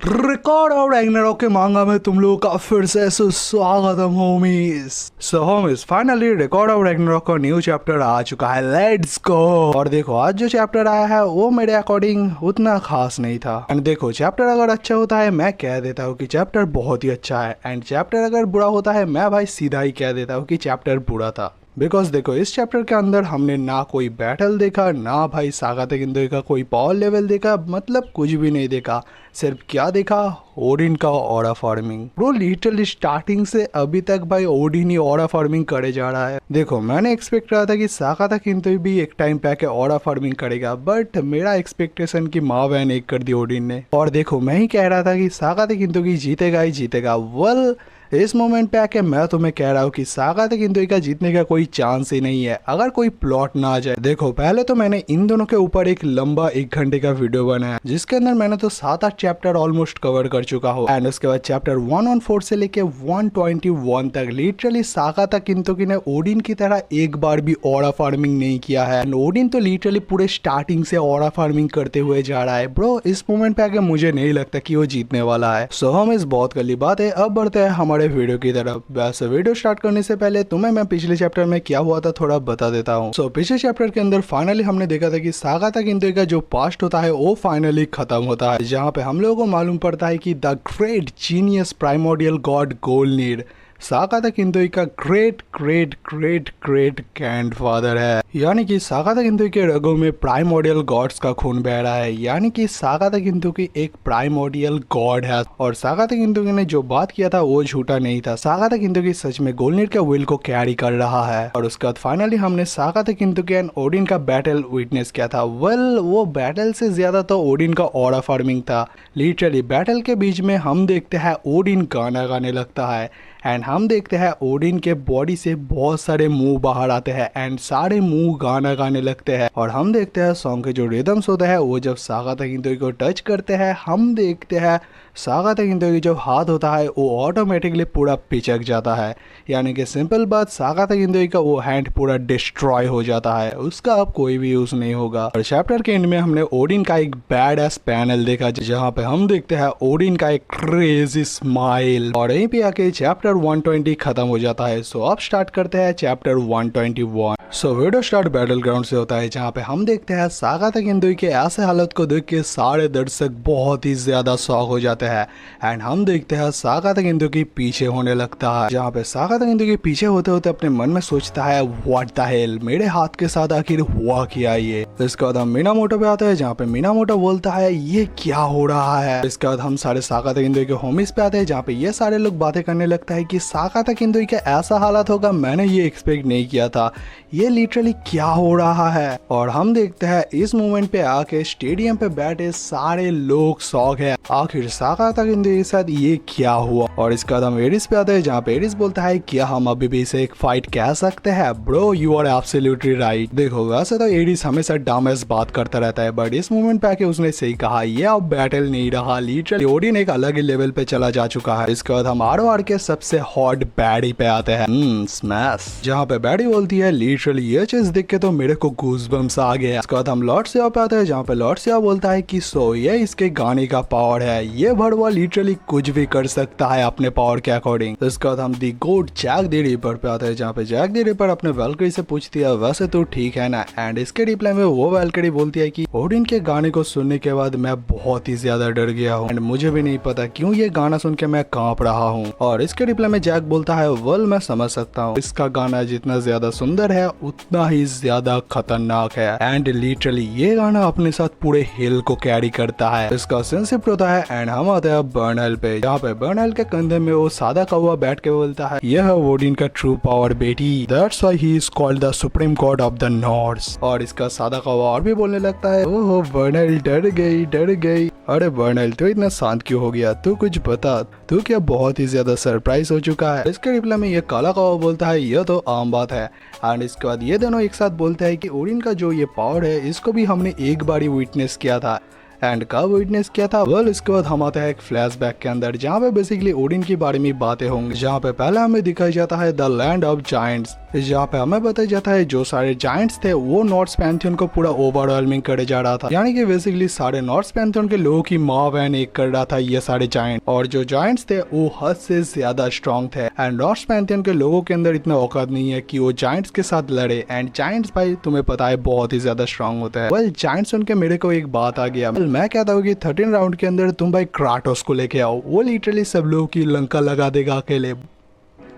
Record of Ragnarok के मांगा में तुम लोगों का फिर से सुस्वागतम homies. So homies finally record of Ragnarok का न्यू चैप्टर आ चुका है, लेट्स गो। और देखो आज जो चैप्टर आया है वो मेरे अकॉर्डिंग उतना खास नहीं था। एंड देखो चैप्टर अगर अच्छा होता है मैं कह देता हूँ कि चैप्टर बहुत ही अच्छा है, एंड चैप्टर अगर बुरा होता है मैं भाई सीधा ही कह देता हूँ कि चैप्टर बुरा था। बिकॉज देखो इस चैप्टर के अंदर हमने ना कोई बैटल देखा, ना भाई सागाते किंदोई का कोई पावर लेवल देखा, मतलब कुछ भी नहीं देखा। सिर्फ क्या देखा, ओडिन का aura farming. Bro literally starting से अभी तक भाई ओडिन ही ऑरा फार्मिंग करे जा रहा है। देखो मैंने एक्सपेक्ट करा था कि सागाता किंदोई भी एक टाइम पे आके ऑरा फार्मिंग करेगा, बट मेरा एक्सपेक्टेशन की माँ बहन एक कर दी ओडिन ने। और देखो मैं ही कह रहा था कि सागाता किंदोई जीतेगा ही जीतेगा। वेल इस मोमेंट पे आके मैं तुम्हें कह रहा हूँ कि सागाता किंदोई का जीतने का कोई चांस ही नहीं है अगर कोई प्लॉट ना आ जाए। देखो पहले तो मैंने इन दोनों के ऊपर एक लंबा 1 घंटे का वीडियो बनाया जिसके अंदर मैंने तो 7-8 चैप्टर ऑलमोस्ट कवर कर चुका हूँ। एंड उसके बाद चैप्टर 114 से लेके 121 तक लिटरली सागाता किंदोई ने ओडिन की तरह एक बार भी ऑरा फार्मिंग नहीं किया है। एंड ओडिन तो लिटरली पूरे स्टार्टिंग से ऑरा फार्मिंग करते हुए जा रहा है। ब्रो इस मोमेंट पे आके मुझे नहीं लगता कि वो जीतने वाला है। सो हम इस बहुत गली बात है, अब बढ़ते हैं हमारे वीडियो की तरफ। वैसे वीडियो स्टार्ट करने से पहले तुम्हें मैं पिछले चैप्टर में क्या हुआ था थोड़ा बता देता हूँ। सो पिछले चैप्टर के अंदर फाइनली हमने देखा था कि सागाता किंदोई का जो पास्ट होता है वो फाइनली खत्म होता है, जहाँ पे हम लोगों को मालूम पड़ता है कि the great genius primordial god गोल्डनीड सागाता किंदोई का great great great great grandfather है। यानी कि सागाता किंदोई के रगों में प्राइमोडियल गॉड्स का खून बह रहा है, यानी कि सागाता किंदोई एक प्राइमोडियल गॉड है। और सागाता किंदोई ने जो बात किया था वो झूठा नहीं था। सागाता किंदोई सच में गोल्डनीड के विल को कैरी कर रहा है। और उसके बाद फाइनली हमने सागाता किंदोई एंड ओडिन का बैटल विटनेस किया था। वेल वो बैटल से ज्यादा तो ओडिन का ऑरा फार्मिंग था। लिटरली बैटल के बीच में हम देखते हैं ओडिन गाना गाने लगता है, एंड हम देखते हैं ओडिन के बॉडी से बहुत सारे मुंह बाहर आते हैं एंड सारे मुंह गाना गाने लगते हैं। और हम देखते हैं सॉन्ग के जो रिदम्स होते हैं वो जब सागाता किंदोई को टच करते हैं, हम देखते हैं सागाता किंदोई जो हाथ होता है वो ऑटोमेटिकली पूरा पिचक जाता है। यानी कि सिंपल बात, सागाता किंदोई का वो हैंड पूरा डिस्ट्रॉय हो जाता है, उसका अब कोई भी यूज नहीं होगा। और चैप्टर के एंड में हमने ओडिन का एक बैड एस पैनल देखा जहाँ पे हम देखते हैं ओडिन का एक क्रेजी स्माइल। और यहीं पे आके चैप्टर 120 खत्म हो जाता है। सो अब स्टार्ट करते हैं chapter 121। So video start battle ground से होता है जहाँ पे हम देखते हैं सागाता किंदोई के ऐसे हालत को देख के सारे दर्शक बहुत ही ज्यादा शॉक हो जाते हैं। एंड हम देखते हैं सागाता किंदोई पीछे होने लगता है, जहाँ पे सागाता किंदोई पीछे होते होते अपने मन में सोचता है व्हाट द हेल, मेरे हाथ के साथ आखिर हुआ क्या ये। इसके बाद हम मिनामोटो पे आते हैं जहाँ पे मिनामोटो बोलता है ये क्या हो रहा है। इसके बाद हम सारे सागाता किंदोई के होमीज पे आते हैं जहाँ पे ये सारे लोग बातें करने लगता है कि सागाता किंदोई का ऐसा हालत होगा मैंने ये एक्सपेक्ट नहीं किया था, ये लिटरली क्या हो रहा है। और हम देखते हैं इस मोमेंट पे आके स्टेडियम पे बैठे सारे लोग शॉक है, आखिर सागाता किंदोई के साथ ये क्या हुआ। और इसके बाद हम एरिस पे आते हैं जहाँ पे एरिस बोलता है क्या हम अभी भी इसे एक फाइट कह सकते हैं। Bro you are absolutely right. देखो वैसे तो एरिस हमेशा डमएस बात करता रहता है, बट इस मोमेंट पे आके उसने सही कहा, ये अब बैटल नहीं रहा, लिटरली ओडिन एक अलग ही लेवल पे चला जा चुका है। इसके बाद हम आर के सबसे हॉट बैडी पे आते हैं, स्मैश, जहाँ पे बैडी बोलती है लिटरली ये चीज देख के तो मेरे को गूज़बम्स आ गया। इसके बाद हम लॉर्ड सेवा पे आते हैं जहाँ पे लॉर्ड सेवा बोलता है कि सो ये इसके गाने का पावर है, ये भड़वा लिटरली कुछ भी कर सकता है अपने पावर के अकॉर्डिंग। इसके बाद हम दी गोड जैक द रिपर पे आते हैं जहाँ पे जैक द रिपर अपने वैल्करी से पूछती है वैसे तो ठीक है ना, एंड इसके रिप्लाई में वो वैल्करी बोलती है कि ओडिन के गाने को सुनने के बाद मैं बहुत ही ज्यादा डर गया हूँ एंड मुझे भी नहीं पता क्यों ये गाना सुन के मैं कांप रहा हूँ। और इसके रिप्लाई में जैक बोलता है वेल मैं समझ सकता हूँ, इसका गाना जितना ज्यादा सुंदर है उतना ही ज्यादा खतरनाक है, एंड लिटरली ये गाना अपने साथ पूरे हिल को कैरी करता है। इसका सेंसिप होता है। एंड हम आते हैं बर्नहेल पे जहाँ पे बर्नहेल के कंधे में वो सादा कौवा बैठ के बोलता है यह है ओडिन का ट्रू पावर बेटी, that's why he is called the supreme god of the north. और इसका सादा कौवा और भी बोलने लगता है ओहो बर्नहेल डर गई डर गई। अरे बर्नहेल तू इतना शांत क्यों हो गया, तू कुछ बता, तू क्या बहुत ही ज्यादा सरप्राइज हो चुका है। इसके रिप्लाई में ये काला कौवा बोलता है यह तो आम बात है। एंड इसके बाद ये दोनों एक साथ बोलते हैं कि ओडिन का जो ये पावर है इसको भी हमने एक बार ही विटनेस किया था, एंड कब विटनेस किया था। वेल इसके बाद हम आते हैं एक फ्लैशबैक के अंदर, जहाँ पे बेसिकली ओडिन के बारे में बातें होंगी, जहाँ पे पहले हमें दिखाया जाता है द लैंड ऑफ जायंट्स, जहाँ पे हमें बताया जाता है जो सारे जायंट्स थे वो नॉर्थ पैंथियन को पूरा ओवरवेलमिंग करे जा रहा था, यानी कि बेसिकली सारे नॉर्थ पैंथियन के लोगों की माँ बहन एक कर रहा था ये सारे जायंट। और जो जायंट्स थे वो हद से ज्यादा स्ट्रॉन्ग थे एंड नॉर्थ पैंथियन के लोगों के अंदर इतना औकात नहीं है कि वो जायंट्स के साथ लड़े। एंड जायंट्स भाई तुम्हें पता है बहुत ही ज्यादा स्ट्रॉन्ग होते हैं। वेल जायंट्स सुन के मेरे को एक बात आ गया। मैं कहता हूँ कि 13 राउंड के अंदर तुम भाई क्राटोस को लेके आओ, वो लिटरली सब लोगों की लंका लगा देगा अकेले।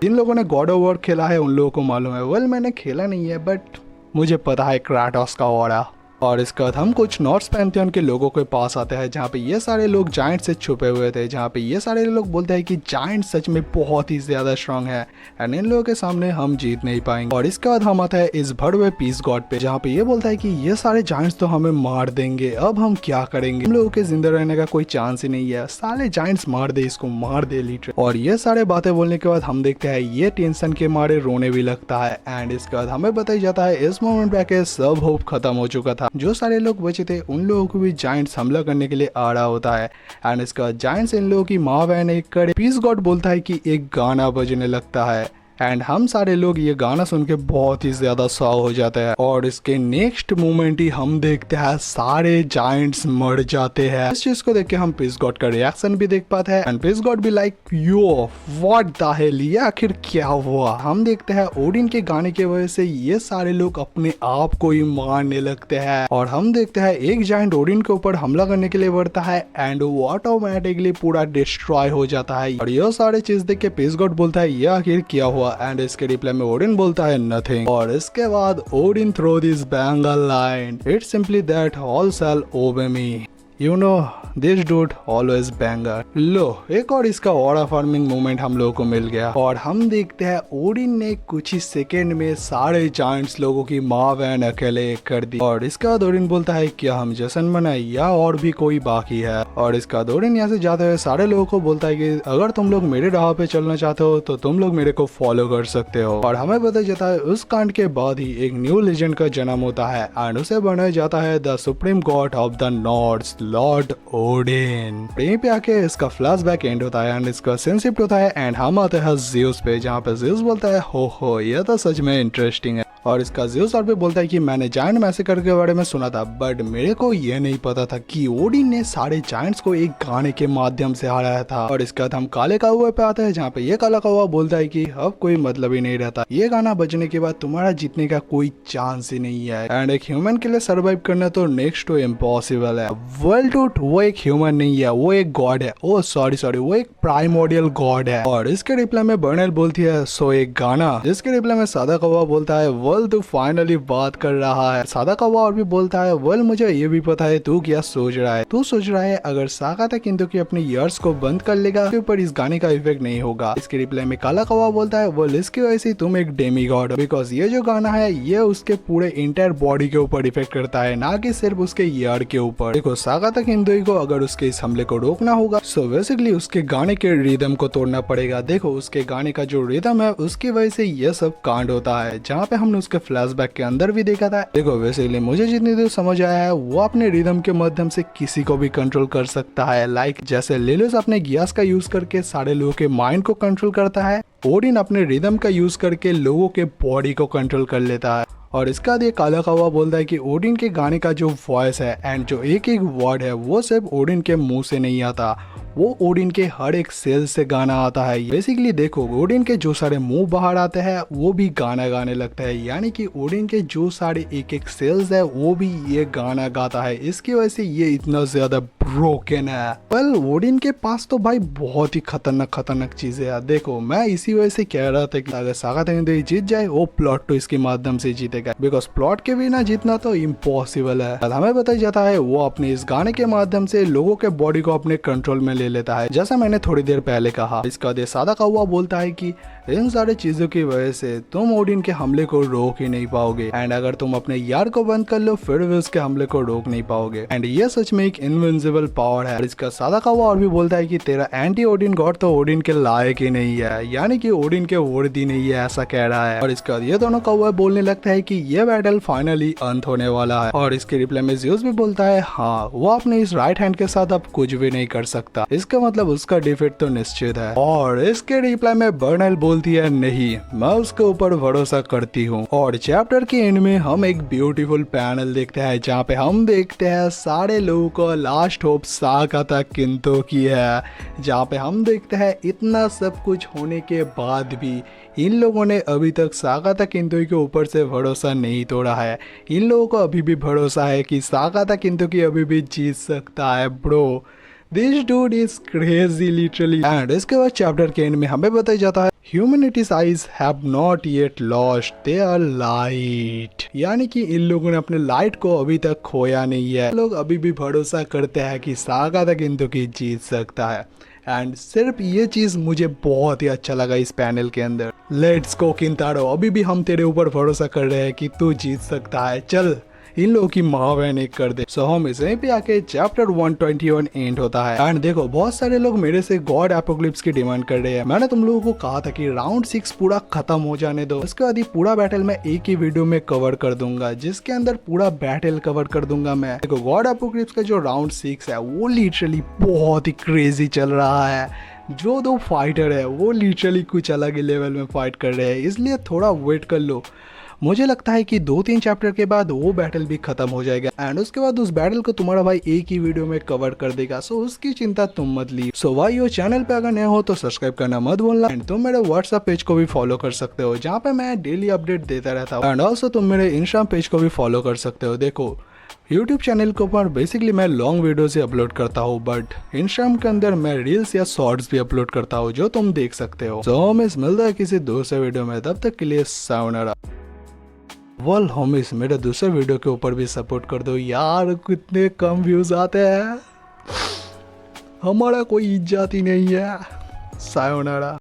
जिन लोगों ने गॉड ऑफ वॉर खेला है उन लोगों को मालूम है। वेल मैंने खेला नहीं है बट मुझे पता है क्राटोस का ऑरा। और इसके बाद हम कुछ नॉर्थ पैंथियन के लोगों के पास आते हैं, जहाँ पे ये सारे लोग जायंट से छुपे हुए थे, जहाँ पे ये सारे लोग बोलते हैं कि जायंट सच में बहुत ही ज्यादा स्ट्रांग है एंड इन लोगों के सामने हम जीत नहीं पाएंगे। और इसके बाद हम आते हैं इस भड़े हुए पीस गॉड पे, जहाँ पे ये बोलता है कि ये सारे जायंट्स तो हमें मार देंगे, अब हम क्या करेंगे, हम लोगों के जिंदा रहने का कोई चांस ही नहीं है, साले जायंट्स मार दे, इसको मार दे लीटर। और ये सारे बातें बोलने के बाद हम देखते हैं ये टेंशन के मारे रोने भी लगता है। एंड इसके बाद हमें बताया जाता है इस मोमेंट पे के सब होप खत्म हो चुका था, जो सारे लोग बचे थे उन लोगों को भी जायंट्स हमला करने के लिए आ रहा होता है। एंड इसका जायंट्स इन लोगों की माँ बहन एक करे पीस गॉड बोलता है कि एक गाना बजने लगता है एंड हम सारे लोग ये गाना सुन के बहुत ही ज्यादा सॉ हो जाते हैं। और इसके नेक्स्ट मोमेंट ही हम देखते हैं सारे जायंट्स मर जाते हैं। इस चीज को देख के हम पीस गॉड का रिएक्शन भी देख पाते हैं एंड पीस गॉड भी like yo what the hell, ये आखिर क्या हुआ। हम देखते हैं ओडिन के गाने की वजह से ये सारे लोग अपने आप को ही मारने लगते हैं। और हम देखते हैं एक जायंट ओडिन के ऊपर हमला करने के लिए बढ़ता है एंड वो ऑटोमेटिकली पूरा डिस्ट्रॉय हो जाता है। और ये सारे चीज देख के पीस गॉड बोलता है ये आखिर क्या हुआ एंड इसके रिप्लाई में ओडिन बोलता है नथिंग। और इसके बाद Odin throw this bangle line, it's simply that all shall obey me, you know this dude always banger. लो एक और इसका ऑरा फार्मिंग मोमेंट हम लोगों को मिल गया और हम देखते हैं ओडिन ने कुछ ही सेकेंड में सारे जायंट्स लोगों की माँ बहन अकेले कर दी। और इसके बाद ओडिन बोलता है क्या हम जश्न मनाए या और भी कोई बाकी है। और इसका बाद ओडिन यहाँ से जाते हुए सारे लोगों को बोलता है कि अगर तुम लोग मेरे राह पे चलना चाहते हो तो तुम लोग मेरे को फॉलो कर सकते हो। और हमें पता चलता है उस कांड के बाद ही एक न्यू लेजेंड का जन्म होता है एंड उसे बनाया जाता है the supreme god of the Nords, lord Odin. यहीं पे आके इसका फ्लैशबैक एंड होता है एंड इसका सेंसिप होता है एंड हम आते हैं ज़्यूस पे, जहाँ पे ज़्यूस बोलता है हो ये तो सच में इंटरेस्टिंग है। और इसका ज़्यूस और भी बोलता है कि मैंने जायंट मैसेकर के बारे में सुना था बट मेरे को ये नहीं पता था कि ओडिन ने सारे जायंट्स को एक गाने के माध्यम से हराया था। और इसके बाद हम काले कौवे पे आते हैं, जहाँ पे ये काला कौवा बोलता है कि अब कोई मतलब ही नहीं रहता, ये गाना बजने के बाद तुम्हारा जीतने का कोई चांस ही नहीं है एंड एक ह्यूमन के लिए सर्वाइव करना तो नेक्स्ट टू इम्पॉसिबल है। वेल डूड वो एक ह्यूमन नहीं है, वो एक गॉड है। ओ सॉरी वो एक प्राइमोडियल गॉड है। और इसके रिप्लाई में बर्नेल बोलती है सो एक गाना, जिसके रिप्लाई में सादा कौवा बोलता है वेल तू फाइनली बात कर रहा है। सादा कौवा और भी बोलता है वेल मुझे ये भी पता है तू क्या सोच रहा है, तू सोच रहा है अगर सागाता किंतु की अपने ईयर्स को बंद कर लेगा उसके ऊपर इस गाने का इफेक्ट नहीं होगा। इसके रिप्लाई में काला कौवा बोलता है वेल इसकी वजह से तुम एक डेमी गॉड हो, बिकॉज ये जो गाना है ये उसके पूरे इंटायर बॉडी के ऊपर इफेक्ट करता है, ना कि सिर्फ उसके ईयर के ऊपर। देखो सागाता किंतु को अगर उसके इस हमले को रोकना होगा सो बेसिकली उसके गाने के रिदम को तोड़ना पड़ेगा। देखो उसके गाने का जो रिदम है उसकी वजह से ये सब कांड होता है, जहाँ पे हमने उसके फ्लैशबैक के अंदर भी देखा था। देखो बेसिकली मुझे जितनी देर समझ आया है वो अपने रिदम के माध्यम से किसी को भी कंट्रोल कर सकता है, लाइक जैसे लिलियस अपने गियास का यूज करके सारे लोगों के माइंड को कंट्रोल करता है, ओडिन अपने रिदम का यूज करके लोगों के बॉडी को कंट्रोल कर लेता है। और इसके बाद ये काला कौवा बोलता है कि ओडिन के गाने का जो वॉइस है एंड जो एक एक वर्ड है वो सिर्फ ओडिन के मुंह से नहीं आता, वो ओडिन के हर एक सेल से गाना आता है। बेसिकली देखो ओडिन के जो सारे मुंह बाहर आते हैं वो भी गाना गाने लगता है, यानी कि ओडिन के जो सारे एक एक सेल्स है वो भी ये गाना गाता है। इसकी वजह से ये इतना ज्यादा ब्रोकन है। वेल ओडिन के पास तो भाई बहुत ही खतरनाक चीजें है। देखो मैं इसी वजह से कह रहा था कि अगर सागाता किंतु जीत जाए वो प्लॉट तो इसके माध्यम से जीतेगा, बिकॉज प्लॉट के बिना जीतना तो इम्पॉसिबल है। हमें बताया जाता है वो अपने इस गाने के माध्यम से लोगों के बॉडी को अपने कंट्रोल में ले लेता है, जैसा मैंने थोड़ी देर पहले कहा। इसका बाद सादा कौवा बोलता है कि इन सारी चीजों की वजह से तुम ओडिन के हमले को रोक ही नहीं पाओगे, एंड अगर तुम अपने यार को बंद कर लो फिर भी उसके हमले को रोक नहीं पाओगे, एंड ये सच में एक इनविंसिबल पावर है। इसका सादा कौवा और भी बोलता है कि तेरा एंटी ओडिन गॉड तो ओडिन के लायक ही नहीं है, यानी कि ओडिन के वर्दी नहीं है, ऐसा कह रहा है। और इसके बाद ये दोनों कौवे बोलने लगता है कि ये बैटल फाइनली अंत होने वाला है। और इसके रिप्लाई में ज़्यूस भी बोलता है हाँ, वो अपने इस राइट हैंड के साथ अब कुछ भी नहीं कर सकता, इसका मतलब उसका डिफीट तो निश्चित है। और इसके रिप्लाई में बर्नल बोलती है नहीं, मैं उसके ऊपर भरोसा करती हूँ। और चैप्टर के एंड में हम एक ब्यूटीफुल पैनल देखते हैं जहाँ पे हम देखते हैं सारे लोगों को लास्ट होप साकाता किंतो की है, जहाँ पे हम देखते हैं इतना सब कुछ होने के बाद भी इन लोगों ने अभी तक साकाता किंतो के ऊपर से भरोसा नहीं तोड़ा है। इन लोगों को अभी भी भरोसा है कि साकाता किंतो की अभी भी जीत सकता है। Bro, this dude is crazy literally. And इसके बाद चैप्टर के एंड में हमें बताया जाता है humanities eyes have not yet lost their light, यानी कि इन लोगों ने अपने लाइट को अभी तक खोया नहीं है। लोग अभी भी भरोसा करते हैं कि साकाता किंतो की जीत सकता है। एंड सिर्फ ये चीज मुझे बहुत ही अच्छा लगा इस पैनल के अंदर। लेट्स गो किंतारो, अभी भी हम तेरे ऊपर भरोसा कर रहे हैं कि तू जीत सकता है, चल इन लोगों की महाबहन एक कर दे। सो हम इसे पे आके चैप्टर 121 एंड होता है। एंड देखो, बहुत सारे लोग मेरे से गॉड एपोक्लिप्स की डिमांड कर रहे हैं। मैंने तुम लोगों को कहा था कि राउंड 6 पूरा खत्म हो जाने दो, उसके बाद ये पूरा बैटल मैं एक ही वीडियो में कवर कर दूंगा, जिसके अंदर पूरा बैटल कवर कर दूंगा मैं। देखो, गॉड एपोक्लिप्स का जो राउंड 6 है वो लिटरली बहुत ही क्रेजी चल रहा है। जो दो फाइटर है वो लिटरली कुछ अलग ही लेवल में फाइट कर रहे हैं, इसलिए थोड़ा वेट कर लो। मुझे लगता है कि 2-3 चैप्टर के बाद वो बैटल भी खत्म हो जाएगा, एंड उसके बाद उस बैटल को तुम्हारा भाई एक ही वीडियो में कवर कर देगा। सो उसकी चिंता तुम मत ली। सो भाई, वो चैनल पे अगर नए हो तो सब्सक्राइब करना मत भूलना, एंड तुम मेरे व्हाट्सएप पेज को भी फॉलो कर सकते हो, जहाँ पे मैं डेली अपडेट देता रहता हूँ। एंड ऑल्सो तुम मेरे इंस्टाग्राम पेज को भी फॉलो कर सकते हो। देखो, यूट्यूब चैनल के ऊपर बेसिकली मैं लॉन्ग वीडियोस ही अपलोड करता हूँ, बट इंस्टाग्राम के अंदर मैं रील्स या शॉर्ट्स भी अपलोड करता हूँ, जो तुम देख सकते हो। सो होमिस, मिलता है किसी दूसरे वीडियो में, तब तक के लिए सायोनारा। वेल होमिस, मेरे दूसरे वीडियो के ऊपर भी सपोर्ट कर दो यार, कितने कम व्यूज आते हैं, हमारा कोई इज्जत ही नहीं है। सायोनारा।